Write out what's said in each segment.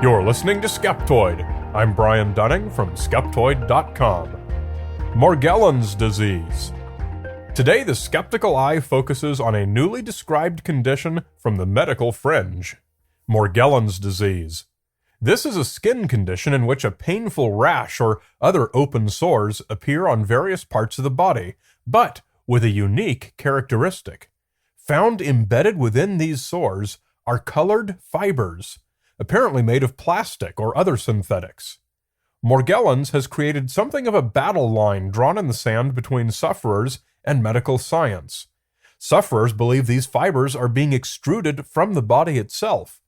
You're listening to Skeptoid. I'm Brian Dunning from Skeptoid.com. Morgellons Disease. Today, the skeptical eye focuses on a newly described condition from the medical fringe. Morgellons Disease. This is a skin condition in which a painful rash or other open sores appear on various parts of the body, but with a unique characteristic. Found embedded within these sores are colored fibers, apparently made of plastic or other synthetics. Morgellons has created something of a battle line drawn in the sand between sufferers and medical science. Sufferers believe these fibers are being extruded from the body itself,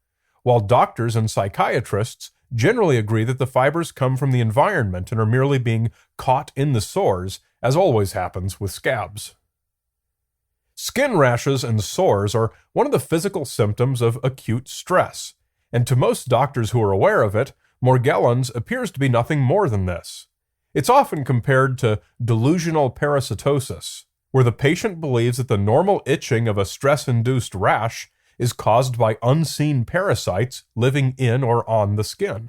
while doctors and psychiatrists generally agree that the fibers come from the environment and are merely being caught in the sores, as always happens with scabs. Skin rashes and sores are one of the physical symptoms of acute stress, and to most doctors who are aware of it, Morgellons appears to be nothing more than this. It's often compared to delusional parasitosis, where the patient believes that the normal itching of a stress-induced rash is caused by unseen parasites living in or on the skin.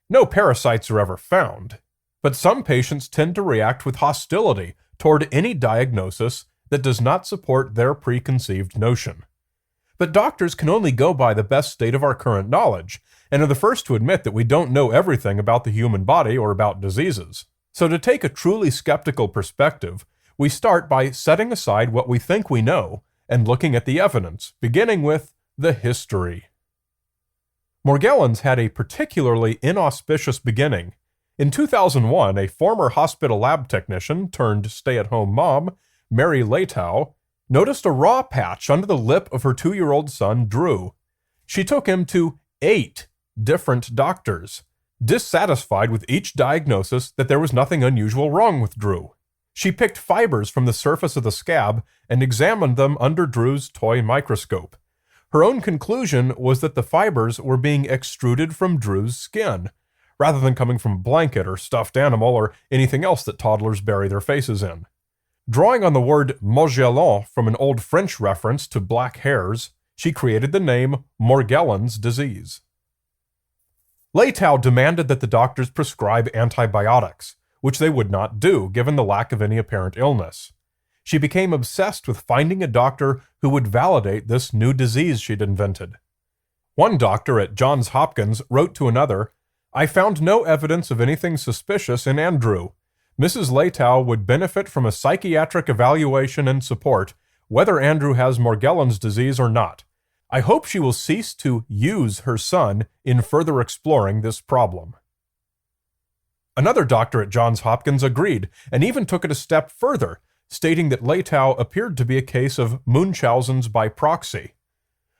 No parasites are ever found, but some patients tend to react with hostility toward any diagnosis that does not support their preconceived notion. But doctors can only go by the best state of our current knowledge, and are the first to admit that we don't know everything about the human body or about diseases. So to take a truly skeptical perspective, we start by setting aside what we think we know and looking at the evidence, beginning with the history. Morgellons had a particularly inauspicious beginning. In 2001, a former hospital lab technician turned stay-at-home mom, Mary Leitao, noticed a raw patch under the lip of her 2-year-old son, Drew. She took him to 8 different doctors, dissatisfied with each diagnosis that there was nothing unusual wrong with Drew. She picked fibers from the surface of the scab and examined them under Drew's toy microscope. Her own conclusion was that the fibers were being extruded from Drew's skin, rather than coming from a blanket or stuffed animal or anything else that toddlers bury their faces in. Drawing on the word Morgellons from an old French reference to black hairs, she created the name Morgellons Disease. Leitao demanded that the doctors prescribe antibiotics, which they would not do given the lack of any apparent illness. She became obsessed with finding a doctor who would validate this new disease she'd invented. One doctor at Johns Hopkins wrote to another, "I found no evidence of anything suspicious in Andrew. Mrs. Leitao would benefit from a psychiatric evaluation and support, whether Andrew has Morgellons disease or not. I hope she will cease to use her son in further exploring this problem." Another doctor at Johns Hopkins agreed, and even took it a step further, stating that Leitao appeared to be a case of Munchausen's by proxy.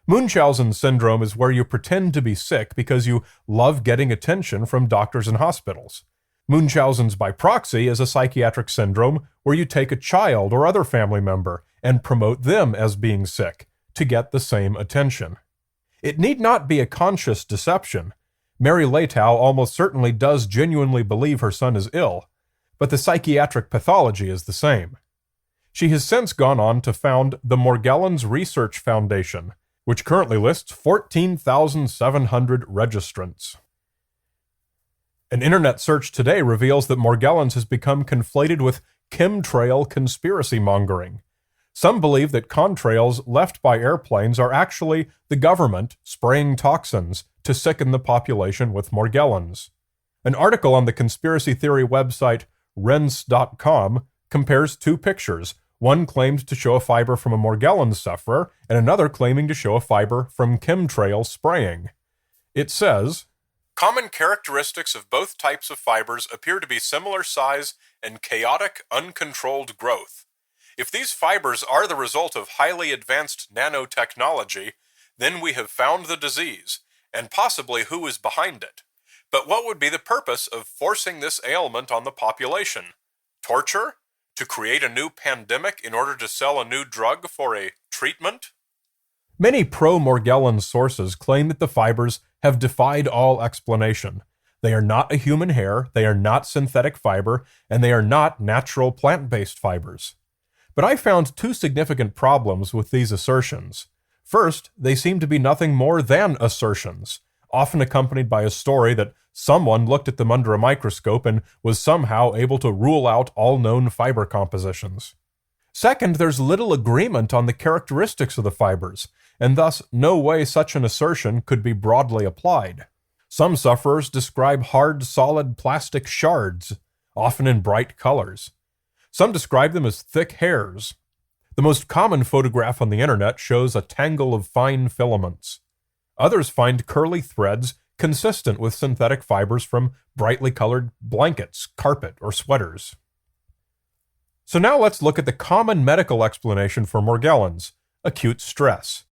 Munchausen syndrome is where you pretend to be sick because you love getting attention from doctors and hospitals. Munchausen's by proxy is a psychiatric syndrome where you take a child or other family member and promote them as being sick to get the same attention. It need not be a conscious deception. Mary Leitao almost certainly does genuinely believe her son is ill, but the psychiatric pathology is the same. She has since gone on to found the Morgellons Research Foundation, which currently lists 14,700 registrants. An internet search today reveals that Morgellons has become conflated with chemtrail conspiracy mongering. Some believe that contrails left by airplanes are actually the government spraying toxins to sicken the population with Morgellons. An article on the conspiracy theory website Rense.com compares 2 pictures. One claimed to show a fiber from a Morgellons sufferer, and another claiming to show a fiber from chemtrail spraying. It says, "Common characteristics of both types of fibers appear to be similar size and chaotic, uncontrolled growth. If these fibers are the result of highly advanced nanotechnology, then we have found the disease, and possibly who is behind it. But what would be the purpose of forcing this ailment on the population? Torture? To create a new pandemic in order to sell a new drug for a treatment?" Many pro-Morgellons sources claim that the fibers have defied all explanation. They are not a human hair, they are not synthetic fiber, and they are not natural plant-based fibers. But I found 2 significant problems with these assertions. First, they seem to be nothing more than assertions, often accompanied by a story that someone looked at them under a microscope and was somehow able to rule out all known fiber compositions. Second, there's little agreement on the characteristics of the fibers, and thus no way such an assertion could be broadly applied. Some sufferers describe hard, solid plastic shards, often in bright colors. Some describe them as thick hairs. The most common photograph on the internet shows a tangle of fine filaments. Others find curly threads consistent with synthetic fibers from brightly colored blankets, carpet, or sweaters. So now let's look at the common medical explanation for Morgellons: acute stress.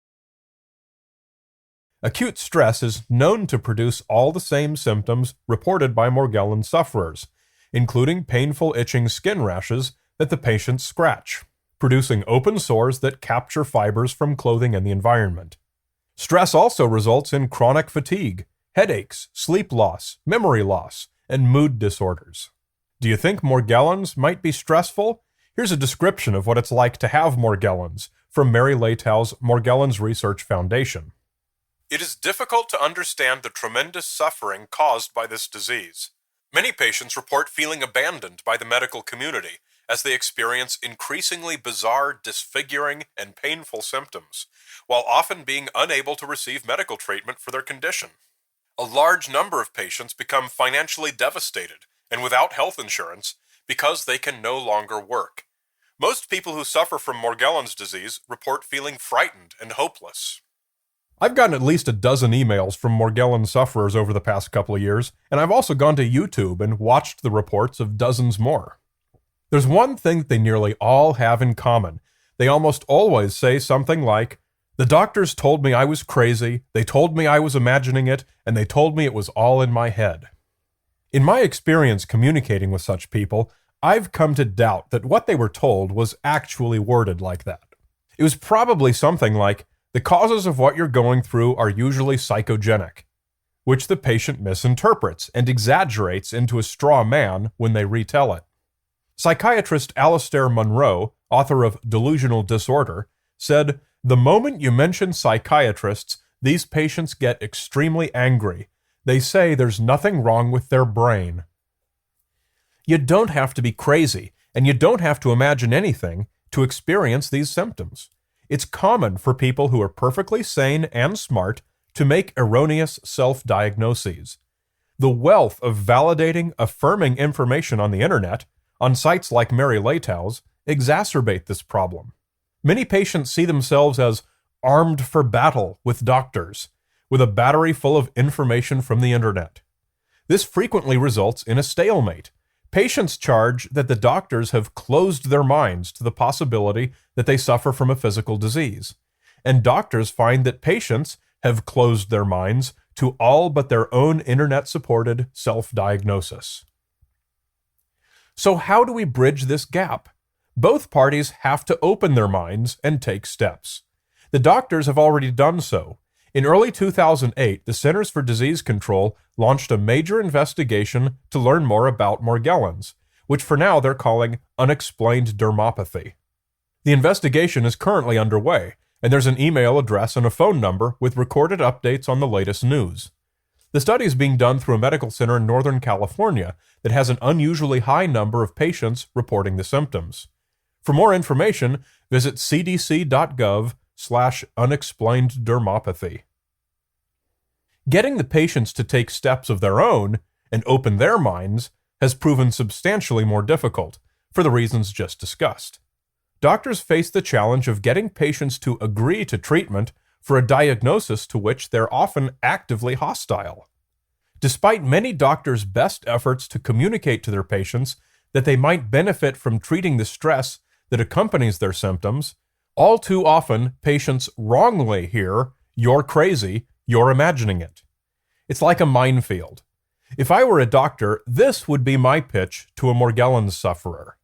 Acute stress is known to produce all the same symptoms reported by Morgellons sufferers, including painful itching skin rashes that the patients scratch, producing open sores that capture fibers from clothing and the environment. Stress also results in chronic fatigue, headaches, sleep loss, memory loss, and mood disorders. Do you think Morgellons might be stressful? Here's a description of what it's like to have Morgellons from Mary Latow's Morgellons Research Foundation. It is difficult to understand the tremendous suffering caused by this disease. Many patients report feeling abandoned by the medical community as they experience increasingly bizarre, disfiguring, and painful symptoms, while often being unable to receive medical treatment for their condition. A large number of patients become financially devastated and without health insurance because they can no longer work. Most people who suffer from Morgellons disease report feeling frightened and hopeless. I've gotten at least a dozen emails from Morgellons sufferers over the past couple of years, and I've also gone to YouTube and watched the reports of dozens more. There's one thing that they nearly all have in common. They almost always say something like, "The doctors told me I was crazy, they told me I was imagining it, and they told me it was all in my head." In my experience communicating with such people, I've come to doubt that what they were told was actually worded like that. It was probably something like, "The causes of what you're going through are usually psychogenic," which the patient misinterprets and exaggerates into a straw man when they retell it. Psychiatrist Alistair Munro, author of Delusional Disorder, said, "The moment you mention psychiatrists, these patients get extremely angry. They say there's nothing wrong with their brain." You don't have to be crazy, and you don't have to imagine anything to experience these symptoms. It's common for people who are perfectly sane and smart to make erroneous self-diagnoses. The wealth of validating, affirming information on the internet, on sites like Mary Latow's, exacerbate this problem. Many patients see themselves as armed for battle with doctors, with a battery full of information from the internet. This frequently results in a stalemate. Patients charge that the doctors have closed their minds to the possibility that they suffer from a physical disease, and doctors find that patients have closed their minds to all but their own internet-supported self-diagnosis. So how do we bridge this gap? Both parties have to open their minds and take steps. The doctors have already done so. In early 2008, the Centers for Disease Control launched a major investigation to learn more about Morgellons, which for now they're calling unexplained dermopathy. The investigation is currently underway, and there's an email address and a phone number with recorded updates on the latest news. The study is being done through a medical center in Northern California that has an unusually high number of patients reporting the symptoms. For more information, visit cdc.gov/unexplained dermopathy. Getting the patients to take steps of their own and open their minds has proven substantially more difficult, for the reasons just discussed. Doctors face the challenge of getting patients to agree to treatment for a diagnosis to which they're often actively hostile. Despite many doctors' best efforts to communicate to their patients that they might benefit from treating the stress that accompanies their symptoms, all too often patients wrongly hear, "You're crazy, you're imagining it." It's like a minefield. If I were a doctor, this would be my pitch to a Morgellons sufferer.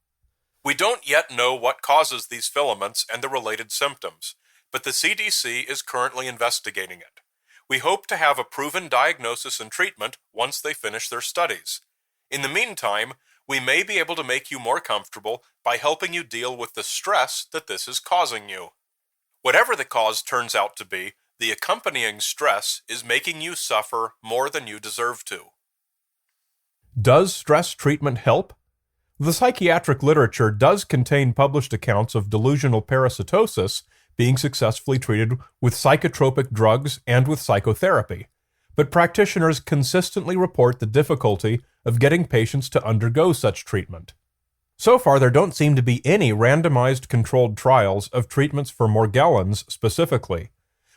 We don't yet know what causes these filaments and the related symptoms, but the CDC is currently investigating it. We hope to have a proven diagnosis and treatment once they finish their studies. In the meantime, we may be able to make you more comfortable by helping you deal with the stress that this is causing you. Whatever the cause turns out to be, the accompanying stress is making you suffer more than you deserve to. Does stress treatment help? The psychiatric literature does contain published accounts of delusional parasitosis being successfully treated with psychotropic drugs and with psychotherapy, but practitioners consistently report the difficulty of getting patients to undergo such treatment. So far, there don't seem to be any randomized controlled trials of treatments for Morgellons specifically,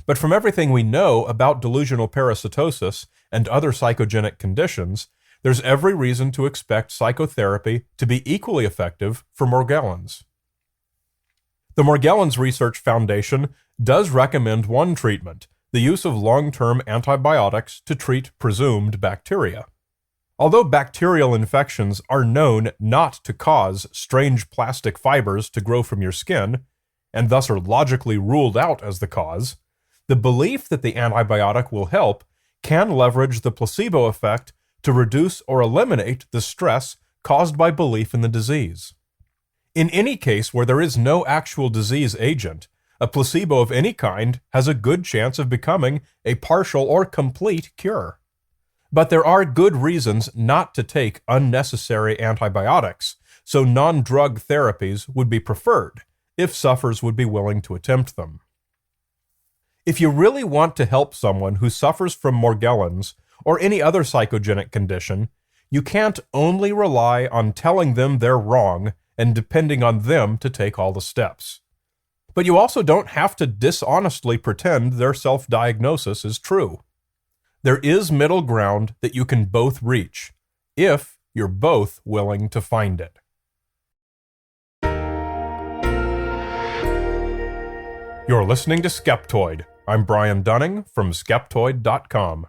but from everything we know about delusional parasitosis and other psychogenic conditions, there's every reason to expect psychotherapy to be equally effective for Morgellons. The Morgellons Research Foundation does recommend one treatment, the use of long-term antibiotics to treat presumed bacteria. Although bacterial infections are known not to cause strange plastic fibers to grow from your skin, and thus are logically ruled out as the cause, the belief that the antibiotic will help can leverage the placebo effect to reduce or eliminate the stress caused by belief in the disease. In any case where there is no actual disease agent, a placebo of any kind has a good chance of becoming a partial or complete cure. But there are good reasons not to take unnecessary antibiotics, so non-drug therapies would be preferred if sufferers would be willing to attempt them. If you really want to help someone who suffers from Morgellons or any other psychogenic condition, you can't only rely on telling them they're wrong and depending on them to take all the steps. But you also don't have to dishonestly pretend their self-diagnosis is true. There is middle ground that you can both reach, if you're both willing to find it. You're listening to Skeptoid. I'm Brian Dunning from Skeptoid.com.